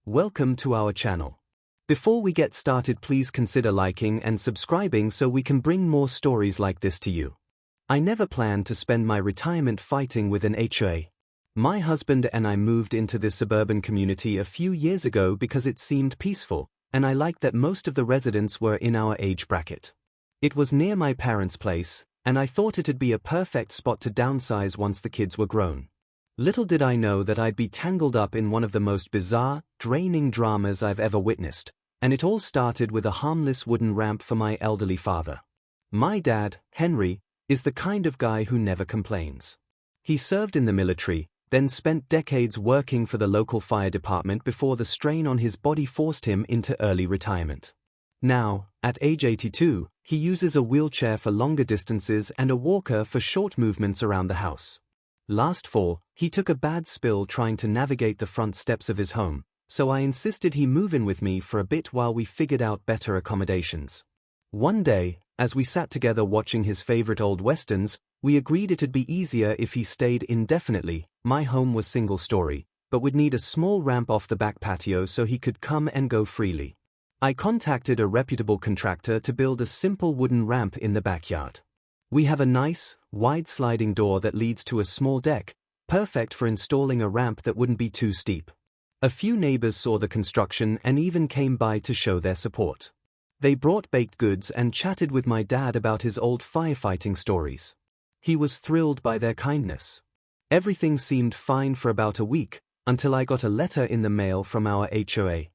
Welcome to our channel. Before we get started, please consider liking and subscribing so we can bring more stories like this to you. I never planned to spend my retirement fighting with an HOA. My husband and I moved into this suburban community a few years ago because it seemed peaceful, and I liked that most of the residents were in our age bracket. It was near my parents' place, and I thought it'd be a perfect spot to downsize once the kids were grown. Little did I know that I'd be tangled up in one of the most bizarre, draining dramas I've ever witnessed, and it all started with a harmless wooden ramp for my elderly father. My dad, Henry, is the kind of guy who never complains. He served in the military, then spent decades working for the local fire department before the strain on his body forced him into early retirement. Now, at age 82, he uses a wheelchair for longer distances and a walker for short movements around the house. Last fall, he took a bad spill trying to navigate the front steps of his home, so I insisted he move in with me for a bit while we figured out better accommodations. One day, as we sat together watching his favorite old westerns, we agreed it'd be easier if he stayed indefinitely. My home was single-story, but would need a small ramp off the back patio so he could come and go freely. I contacted a reputable contractor to build a simple wooden ramp in the backyard. We have a nice, wide sliding door that leads to a small deck, perfect for installing a ramp that wouldn't be too steep. A few neighbors saw the construction and even came by to show their support. They brought baked goods and chatted with my dad about his old firefighting stories. He was thrilled by their kindness. Everything seemed fine for about a week, until I got a letter in the mail from our HOA.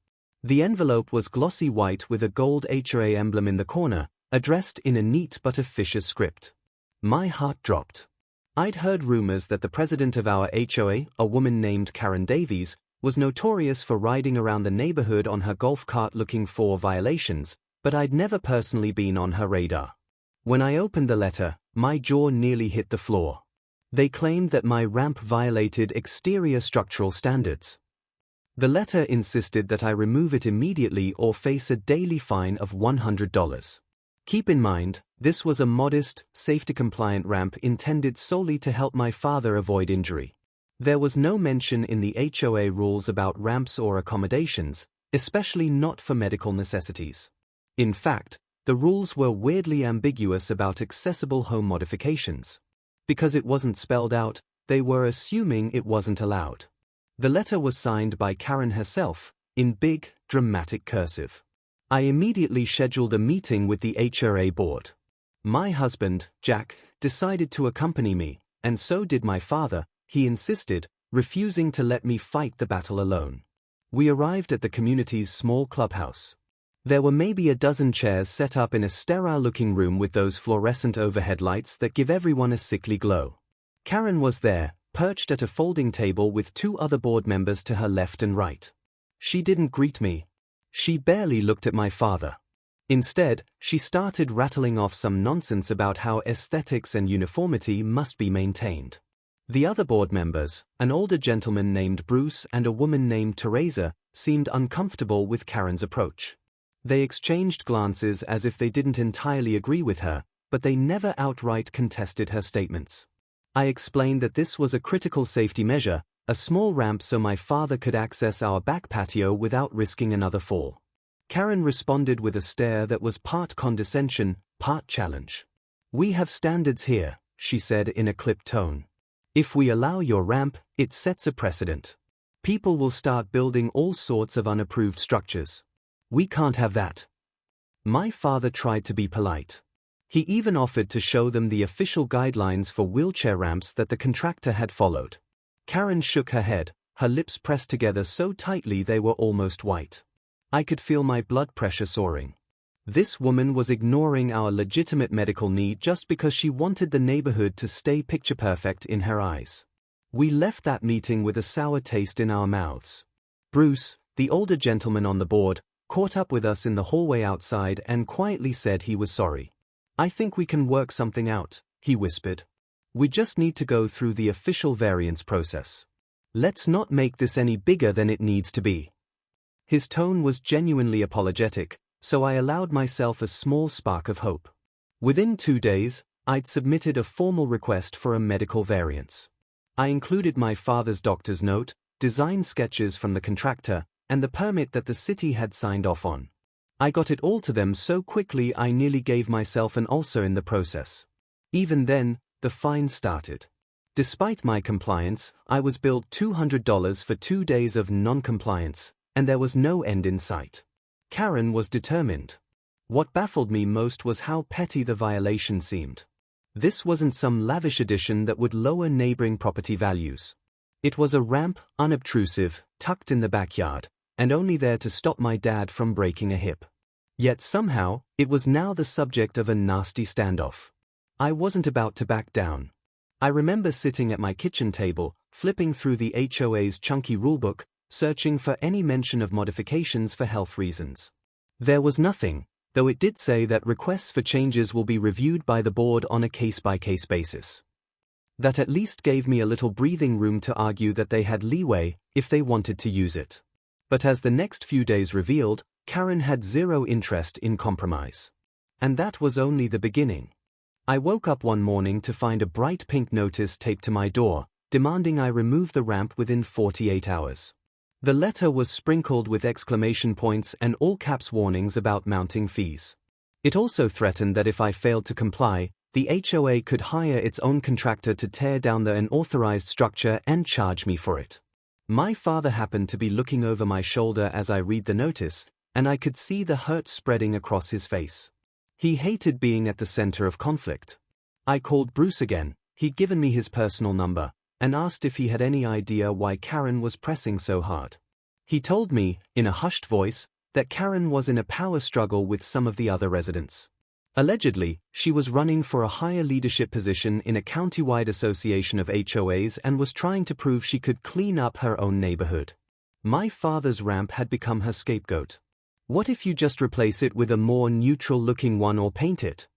The envelope was glossy white with a gold HOA emblem in the corner, addressed in a neat but officious script. My heart dropped. I'd heard rumors that the president of our HOA, a woman named Karen Davies, was notorious for riding around the neighborhood on her golf cart looking for violations, but I'd never personally been on her radar. When I opened the letter, my jaw nearly hit the floor. They claimed that my ramp violated exterior structural standards. The letter insisted that I remove it immediately or face a daily fine of $100. Keep in mind, this was a modest, safety-compliant ramp intended solely to help my father avoid injury. There was no mention in the HOA rules about ramps or accommodations, especially not for medical necessities. In fact, the rules were weirdly ambiguous about accessible home modifications. Because it wasn't spelled out, they were assuming it wasn't allowed. The letter was signed by Karen herself, in big, dramatic cursive. I immediately scheduled a meeting with the HOA board. My husband, Jack, decided to accompany me, and so did my father. He insisted, refusing to let me fight the battle alone. We arrived at the community's small clubhouse. There were maybe a dozen chairs set up in a sterile-looking room with those fluorescent overhead lights that give everyone a sickly glow. Karen was there, perched at a folding table with two other board members to her left and right. She didn't greet me. She barely looked at my father. Instead, she started rattling off some nonsense about how aesthetics and uniformity must be maintained. The other board members, an older gentleman named Bruce and a woman named Teresa, seemed uncomfortable with Karen's approach. They exchanged glances as if they didn't entirely agree with her, but they never outright contested her statements. I explained that this was a critical safety measure, a small ramp so my father could access our back patio without risking another fall. Karen responded with a stare that was part condescension, part challenge. "We have standards here," she said in a clipped tone. "If we allow your ramp, it sets a precedent. People will start building all sorts of unapproved structures. We can't have that." My father tried to be polite. He even offered to show them the official guidelines for wheelchair ramps that the contractor had followed. Karen shook her head, her lips pressed together so tightly they were almost white. I could feel my blood pressure soaring. This woman was ignoring our legitimate medical need just because she wanted the neighborhood to stay picture-perfect in her eyes. We left that meeting with a sour taste in our mouths. Bruce, the older gentleman on the board, caught up with us in the hallway outside and quietly said he was sorry. "I think we can work something out," he whispered. "We just need to go through the official variance process. Let's not make this any bigger than it needs to be." His tone was genuinely apologetic, so I allowed myself a small spark of hope. Within 2 days, I'd submitted a formal request for a medical variance. I included my father's doctor's note, design sketches from the contractor, and the permit that the city had signed off on. I got it all to them so quickly I nearly gave myself an ulcer in the process. Even then, the fine started. Despite my compliance, I was billed $200 for 2 days of non-compliance, and there was no end in sight. Karen was determined. What baffled me most was how petty the violation seemed. This wasn't some lavish addition that would lower neighboring property values. It was a ramp, unobtrusive, tucked in the backyard, and only there to stop my dad from breaking a hip. Yet somehow, it was now the subject of a nasty standoff. I wasn't about to back down. I remember sitting at my kitchen table, flipping through the HOA's chunky rulebook, searching for any mention of modifications for health reasons. There was nothing, though it did say that requests for changes will be reviewed by the board on a case-by-case basis. That at least gave me a little breathing room to argue that they had leeway if they wanted to use it. But as the next few days revealed, Karen had zero interest in compromise. And that was only the beginning. I woke up one morning to find a bright pink notice taped to my door, demanding I remove the ramp within 48 hours. The letter was sprinkled with exclamation points and all-caps warnings about mounting fees. It also threatened that if I failed to comply, the HOA could hire its own contractor to tear down the unauthorized structure and charge me for it. My father happened to be looking over my shoulder as I read the notice, and I could see the hurt spreading across his face. He hated being at the center of conflict. I called Bruce again, he'd given me his personal number, and asked if he had any idea why Karen was pressing so hard. He told me, in a hushed voice, that Karen was in a power struggle with some of the other residents. Allegedly, she was running for a higher leadership position in a county-wide association of HOAs and was trying to prove she could clean up her own neighborhood. My father's ramp had become her scapegoat. What if you just replace it with a more neutral-looking one or paint it?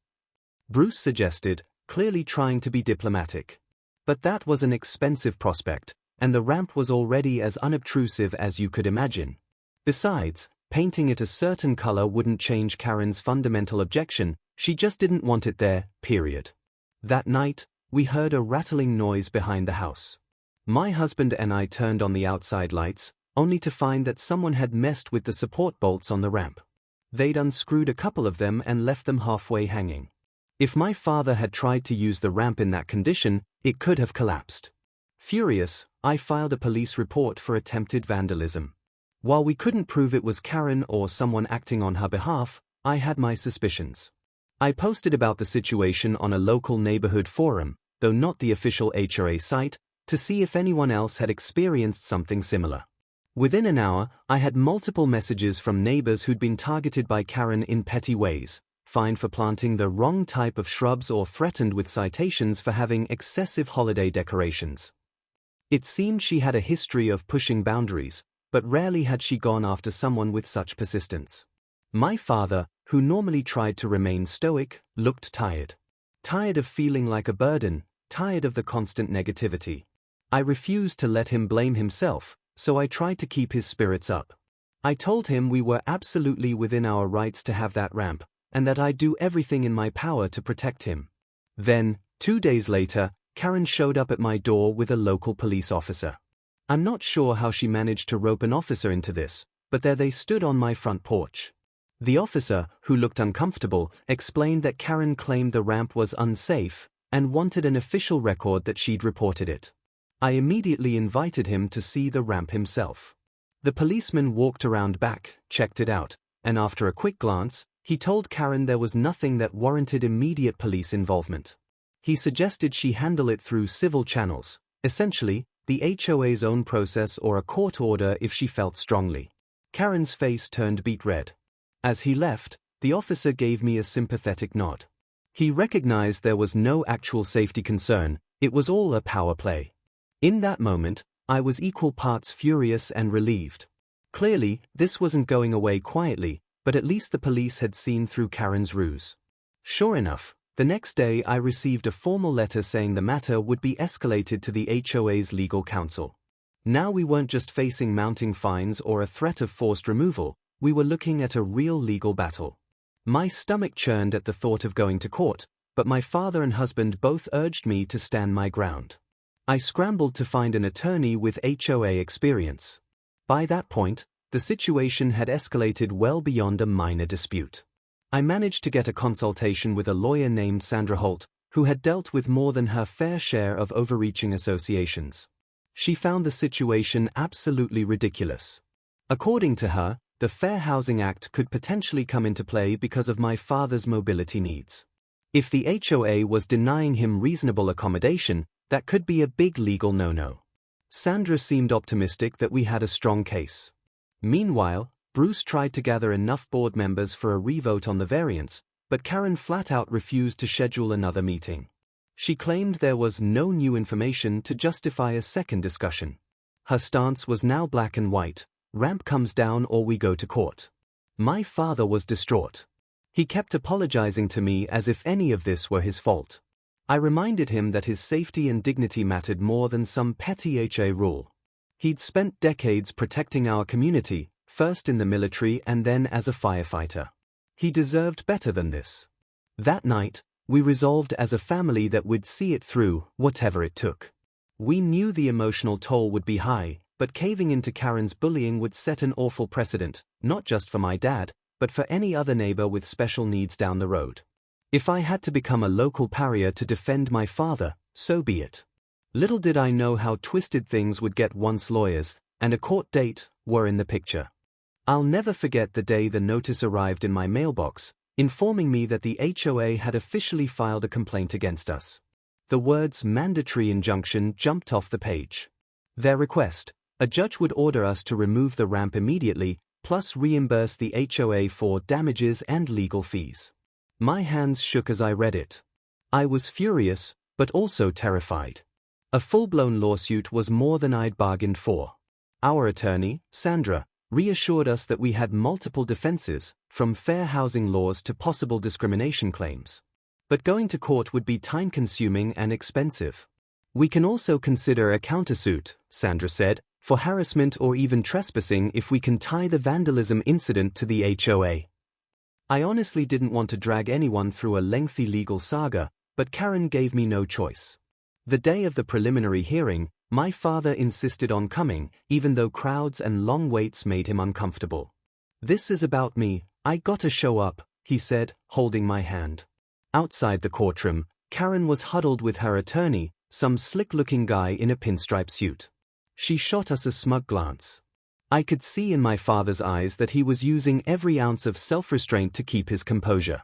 Bruce suggested, clearly trying to be diplomatic. But that was an expensive prospect, and the ramp was already as unobtrusive as you could imagine. Besides, painting it a certain color wouldn't change Karen's fundamental objection, she just didn't want it there, period. That night, we heard a rattling noise behind the house. My husband and I turned on the outside lights, only to find that someone had messed with the support bolts on the ramp. They'd unscrewed a couple of them and left them halfway hanging. If my father had tried to use the ramp in that condition, it could have collapsed. Furious, I filed a police report for attempted vandalism. While we couldn't prove it was Karen or someone acting on her behalf, I had my suspicions. I posted about the situation on a local neighborhood forum, though not the official HOA site, to see if anyone else had experienced something similar. Within an hour, I had multiple messages from neighbors who'd been targeted by Karen in petty ways, fined for planting the wrong type of shrubs or threatened with citations for having excessive holiday decorations. It seemed she had a history of pushing boundaries, but rarely had she gone after someone with such persistence. My father, who normally tried to remain stoic, looked tired. Tired of feeling like a burden, tired of the constant negativity. I refused to let him blame himself, so I tried to keep his spirits up. I told him we were absolutely within our rights to have that ramp, and that I'd do everything in my power to protect him. Then, 2 days later, Karen showed up at my door with a local police officer. I'm not sure how she managed to rope an officer into this, but there they stood on my front porch. The officer, who looked uncomfortable, explained that Karen claimed the ramp was unsafe and wanted an official record that she'd reported it. I immediately invited him to see the ramp himself. The policeman walked around back, checked it out, and after a quick glance, he told Karen there was nothing that warranted immediate police involvement. He suggested she handle it through civil channels, essentially, the HOA's own process or a court order if she felt strongly. Karen's face turned beet red. As he left, the officer gave me a sympathetic nod. He recognized there was no actual safety concern, it was all a power play. In that moment, I was equal parts furious and relieved. Clearly, this wasn't going away quietly, but at least the police had seen through Karen's ruse. Sure enough, the next day I received a formal letter saying the matter would be escalated to the HOA's legal counsel. Now we weren't just facing mounting fines or a threat of forced removal, we were looking at a real legal battle. My stomach churned at the thought of going to court, but my father and husband both urged me to stand my ground. I scrambled to find an attorney with HOA experience. By that point, The situation had escalated well beyond a minor dispute. I managed to get a consultation with a lawyer named Sandra Holt, who had dealt with more than her fair share of overreaching associations. She found the situation absolutely ridiculous. According to her, the Fair Housing Act could potentially come into play because of my father's mobility needs. If the HOA was denying him reasonable accommodation, that could be a big legal no-no. Sandra seemed optimistic that we had a strong case. Meanwhile, Bruce tried to gather enough board members for a revote on the variance, but Karen flat-out refused to schedule another meeting. She claimed there was no new information to justify a second discussion. Her stance was now black and white: ramp comes down or we go to court. My father was distraught. He kept apologizing to me as if any of this were his fault. I reminded him that his safety and dignity mattered more than some petty HOA rule. He'd spent decades protecting our community, first in the military and then as a firefighter. He deserved better than this. That night, we resolved as a family that we'd see it through, whatever it took. We knew the emotional toll would be high, but caving into Karen's bullying would set an awful precedent, not just for my dad, but for any other neighbor with special needs down the road. If I had to become a local pariah to defend my father, so be it. Little did I know how twisted things would get once lawyers, and a court date, were in the picture. I'll never forget the day the notice arrived in my mailbox, informing me that the HOA had officially filed a complaint against us. The words "mandatory injunction" jumped off the page. Their request: a judge would order us to remove the ramp immediately, plus reimburse the HOA for damages and legal fees. My hands shook as I read it. I was furious, but also terrified. A full-blown lawsuit was more than I'd bargained for. Our attorney, Sandra, reassured us that we had multiple defenses, from fair housing laws to possible discrimination claims. But going to court would be time-consuming and expensive. We can also consider a countersuit, Sandra said, for harassment or even trespassing if we can tie the vandalism incident to the HOA. I honestly didn't want to drag anyone through a lengthy legal saga, but Karen gave me no choice. The day of the preliminary hearing, my father insisted on coming, even though crowds and long waits made him uncomfortable. "This is about me, I gotta show up," he said, holding my hand. Outside the courtroom, Karen was huddled with her attorney, some slick-looking guy in a pinstripe suit. She shot us a smug glance. I could see in my father's eyes that he was using every ounce of self-restraint to keep his composure.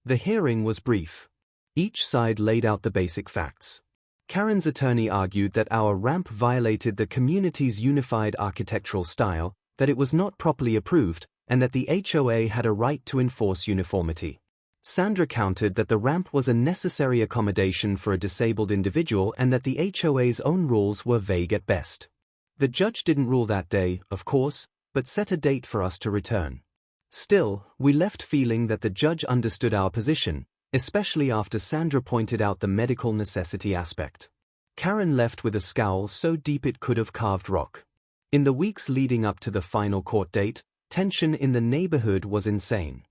The hearing was brief. Each side laid out the basic facts. Karen's attorney argued that our ramp violated the community's unified architectural style, that it was not properly approved, and that the HOA had a right to enforce uniformity. Sandra countered that the ramp was a necessary accommodation for a disabled individual and that the HOA's own rules were vague at best. The judge didn't rule that day, of course, but set a date for us to return. Still, we left feeling that the judge understood our position, especially after Sandra pointed out the medical necessity aspect. Karen left with a scowl so deep it could have carved rock. In the weeks leading up to the final court date, tension in the neighborhood was insane.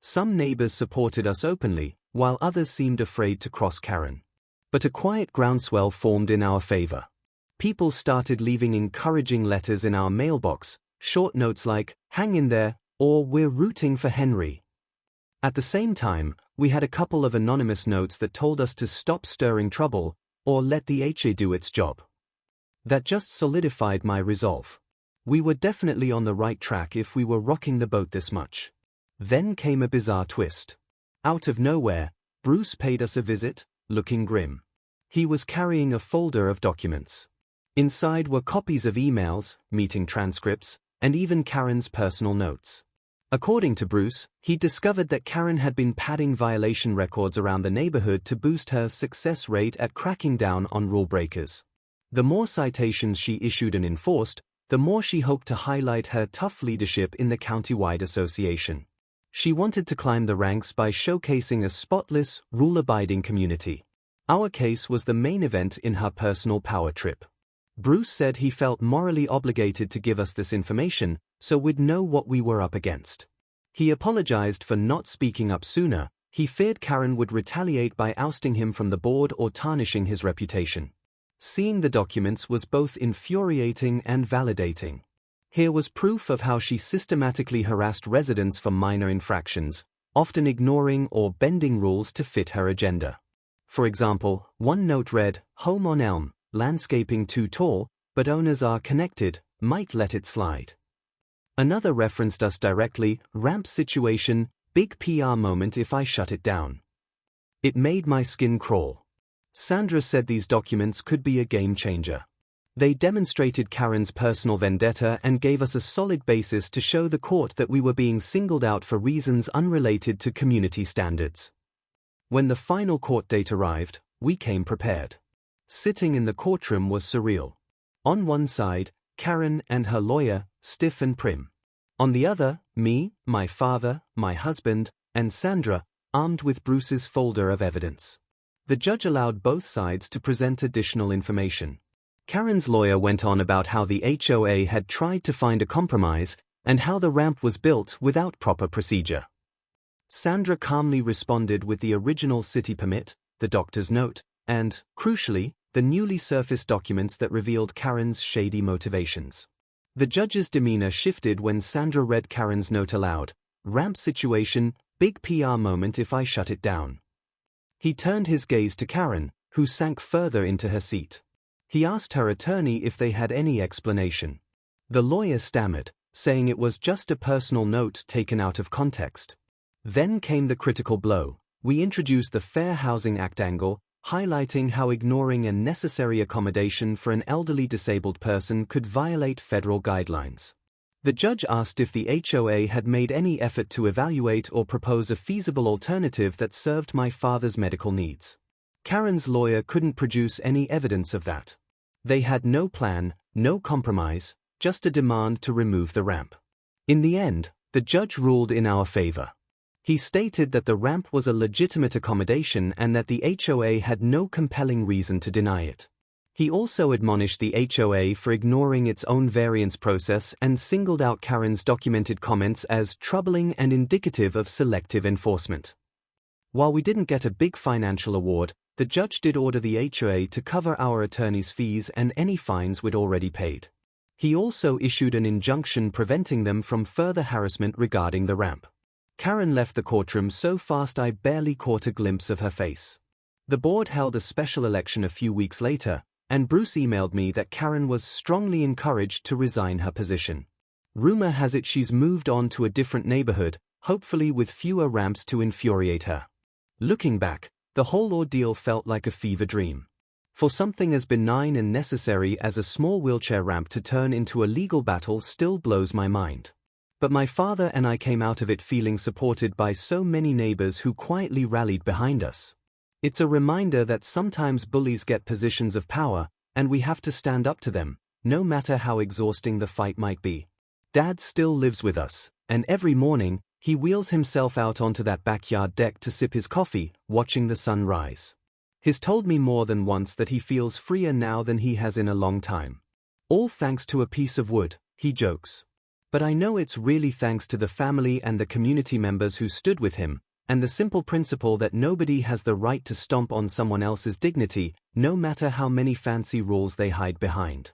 Some neighbors supported us openly, while others seemed afraid to cross Karen. But a quiet groundswell formed in our favor. People started leaving encouraging letters in our mailbox, short notes like, "Hang in there," or "We're rooting for Henry." At the same time, we had a couple of anonymous notes that told us to stop stirring trouble, or let the HA do its job. That just solidified my resolve. We were definitely on the right track if we were rocking the boat this much. Then came a bizarre twist. Out of nowhere, Bruce paid us a visit, looking grim. He was carrying a folder of documents. Inside were copies of emails, meeting transcripts, and even Karen's personal notes. According to Bruce, he discovered that Karen had been padding violation records around the neighborhood to boost her success rate at cracking down on rule breakers. The more citations she issued and enforced, the more she hoped to highlight her tough leadership in the countywide association. She wanted to climb the ranks by showcasing a spotless, rule-abiding community. Our case was the main event in her personal power trip. Bruce said he felt morally obligated to give us this information, so we'd know what we were up against. He apologized for not speaking up sooner. He feared Karen would retaliate by ousting him from the board or tarnishing his reputation. Seeing the documents was both infuriating and validating. Here was proof of how she systematically harassed residents for minor infractions, often ignoring or bending rules to fit her agenda. For example, one note read, "Home on Elm, landscaping too tall, but owners are connected, might let it slide." Another referenced us directly, "Ramp situation, big PR moment if I shut it down." It made my skin crawl. Sandra said these documents could be a game changer. They demonstrated Karen's personal vendetta and gave us a solid basis to show the court that we were being singled out for reasons unrelated to community standards. When the final court date arrived, we came prepared. Sitting in the courtroom was surreal. On one side, Karen and her lawyer, stiff and prim. On the other, me, my father, my husband, and Sandra, armed with Bruce's folder of evidence. The judge allowed both sides to present additional information. Karen's lawyer went on about how the HOA had tried to find a compromise and how the ramp was built without proper procedure. Sandra calmly responded with the original city permit, the doctor's note, and, crucially, the newly surfaced documents that revealed Karen's shady motivations. The judge's demeanor shifted when Sandra read Karen's note aloud, "Ramp situation, big PR moment if I shut it down." He turned his gaze to Karen, who sank further into her seat. He asked her attorney if they had any explanation. The lawyer stammered, saying it was just a personal note taken out of context. Then came the critical blow. We introduced the Fair Housing Act angle, highlighting how ignoring a necessary accommodation for an elderly disabled person could violate federal guidelines. The judge asked if the HOA had made any effort to evaluate or propose a feasible alternative that served my father's medical needs. Karen's lawyer couldn't produce any evidence of that. They had no plan, no compromise, just a demand to remove the ramp. In the end, the judge ruled in our favor. He stated that the ramp was a legitimate accommodation and that the HOA had no compelling reason to deny it. He also admonished the HOA for ignoring its own variance process and singled out Karen's documented comments as troubling and indicative of selective enforcement. While we didn't get a big financial award, the judge did order the HOA to cover our attorney's fees and any fines we'd already paid. He also issued an injunction preventing them from further harassment regarding the ramp. Karen left the courtroom so fast I barely caught a glimpse of her face. The board held a special election a few weeks later, and Bruce emailed me that Karen was strongly encouraged to resign her position. Rumor has it she's moved on to a different neighborhood, hopefully with fewer ramps to infuriate her. Looking back, the whole ordeal felt like a fever dream. For something as benign and necessary as a small wheelchair ramp to turn into a legal battle still blows my mind. But my father and I came out of it feeling supported by so many neighbors who quietly rallied behind us. It's a reminder that sometimes bullies get positions of power, and we have to stand up to them, no matter how exhausting the fight might be. Dad still lives with us, and every morning, he wheels himself out onto that backyard deck to sip his coffee, watching the sun rise. He's told me more than once that he feels freer now than he has in a long time. All thanks to a piece of wood, he jokes. But I know it's really thanks to the family and the community members who stood with him, and the simple principle that nobody has the right to stomp on someone else's dignity, no matter how many fancy rules they hide behind.